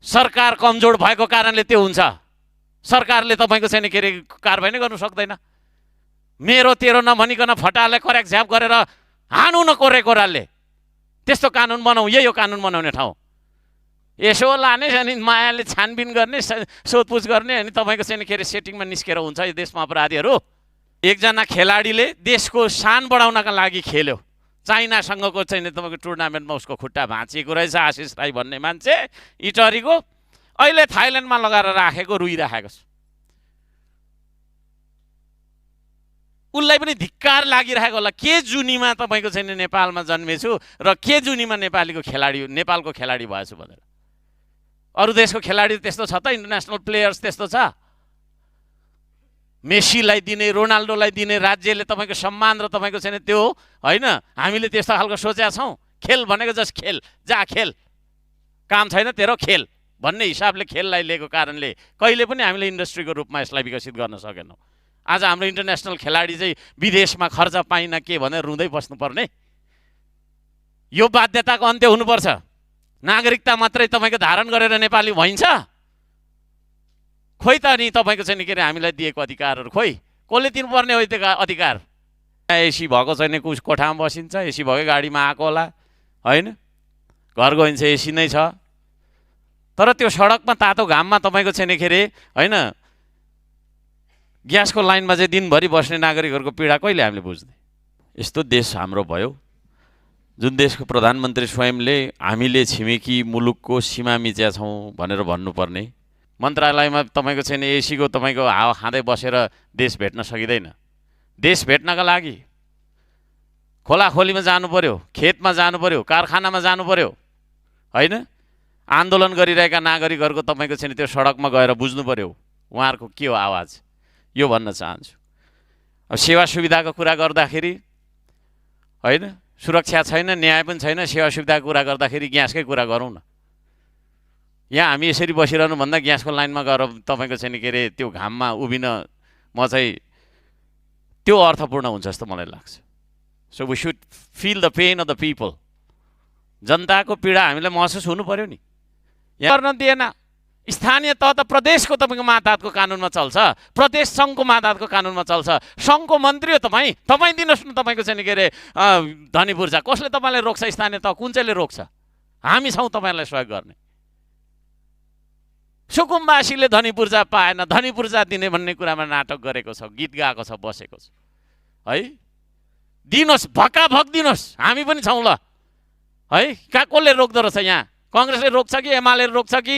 सरकार कमजोर भएको कारणले त्यो हुन्छ। सरकारले तपाईँको चाहिँ के अरे कारबाही नै गर्नु सक्दैन। मेरो तेरो नभनिकन फटाले करेक्ट झ्याप गरेर हानु न कोरे कोरालले, त्यस्तो कानुन बनाऊ। यही हो कानुन बनाउने ठाउँ। यसो लाने अनि मायाले छानबिन गर्ने, सोधपुछ गर्ने, अनि तपाईँको चाहिँ के अरे सेटिङमा निस्केर हुन्छ यो देशमा अपराधीहरू। एकजना खेलाडीले देशको शान बढाउनका लागि खेल्यो। चाइनासँगको चाहिँ तपाईँको टुर्नामेन्टमा उसको खुट्टा भाँचिएको रहेछ। आशिष राई भन्ने मान्छे इटरीको, अहिले थाइल्यान्डमा लगाएर राखेको, रुइराखेको छ। उसलाई पनि धिक्कार लागिरहेको होला। के जुनीमा तपाईँको चाहिँ नेपालमा जन्मेछु र के जुनीमा नेपालको खेलाडी भएछु भनेर। अरू देशको खेलाडी त्यस्तो छ त? इन्टरनेसनल प्लेयर्स त्यस्तो छ? मेसीलाई दिने, रोनाल्डोलाई दिने राज्यले तपाईँको सम्मान र तपाईँको छैन त्यो होइन। हामीले त्यस्तो खालको सोचेका छौँ। खेल भनेको जस्ट खेल, जा खेल, काम छैन तेरो खेल भन्ने हिसाबले खेललाई लिएको कारणले कहिले पनि हामीले इन्डस्ट्रीको रूपमा यसलाई विकसित गर्न सकेनौँ। आज हाम्रो इन्टरनेसनल खेलाडी चाहिँ विदेशमा खर्च पाइन के भनेर रुँदै बस्नुपर्ने? यो बाध्यताको अन्त्य हुनुपर्छ। नागरिकता मात्रै तपाईँको धारण गरेर नेपाली भइन्छ? खोइ त नि तपाईँको चाहिँ के अरे हामीलाई दिएको अधिकारहरू खोइ कसले दिनुपर्ने हो त्यो अधिकार? एसी भएको छैन, कुछ कोठामा बसिन्छ, एसी भएकै गाडीमा आएको होला होइन, घर गइन्छ एसी नै छ। तर त्यो सडकमा तातो घाममा तपाईँको छैन के अरे होइन, ग्यासको लाइनमा चाहिँ दिनभरि बस्ने नागरिकहरूको पीडा कहिले हामीले बुझ्ने? यस्तो देश हाम्रो भयो जुन देशको प्रधानमन्त्री स्वयंले हामीले छिमेकी मुलुकको सीमा मिच्या छौँ भनेर भन्नुपर्ने, मन्त्रालयमा तपाईँको छैन एसीको तपाईँको हावा खाँदै बसेर देश भेट्न सकिँदैन। देश भेट्नका लागि खोलाखोलीमा जानु पर्यो, खेतमा जानु पर्यो, कारखानामा जानु पर्यो होइन। आन्दोलन गरिरहेका नागरिकहरूको तपाईँको छैन त्यो सडकमा गएर बुझ्नु पर्यो उहाँहरूको के हो आवाज। यो भन्न चाहन्छु। अब सेवा सुविधाको कुरा गर्दाखेरि होइन, सुरक्षा छैन, न्याय पनि छैन, सेवा सुविधाको कुरा गर्दाखेरि ग्यासकै कुरा गरौँ न। यहाँ हामी यसरी बसिरहनु भन्दा ग्यासको लाइनमा गएर तपाईँको छैन के अरे त्यो घाममा उभिन म चाहिँ त्यो अर्थपूर्ण हुन्छ जस्तो मलाई लाग्छ। So we should feel the pain of the people. जनताको पीडा हामीलाई महसुस हुनु पर्यो नि। यहाँ गर्न दिएन। स्थानीय तह त प्रदेशको तपाईँको मातहतको कानुनमा चल्छ, प्रदेश सङ्घको मातहतको कानुनमा चल्छ। सङ्घको मन्त्री हो तपाईँ, तपाईँ दिनुहोस् न तपाईँको छैन के अरे धनी पूर्जा। कसले तपाईँलाई रोक्छ? स्थानीय तह कुन चाहिँले रोक्छ? हामी छौँ तपाईँलाई सहयोग गर्ने। सुकुम्बासीले धनी पूर्जा पाएन, धनी पूर्जा दिने भन्ने कुरामा नाटक गरेको छ, गीत गाएको छ, बसेको छ है। दिनुहोस्, भक्काभक दिनुहोस्, हामी पनि छौँ ल है। कसले रोक्दो रहेछ? यहाँ कङ्ग्रेसले रोक्छ कि एमाले रोक्छ कि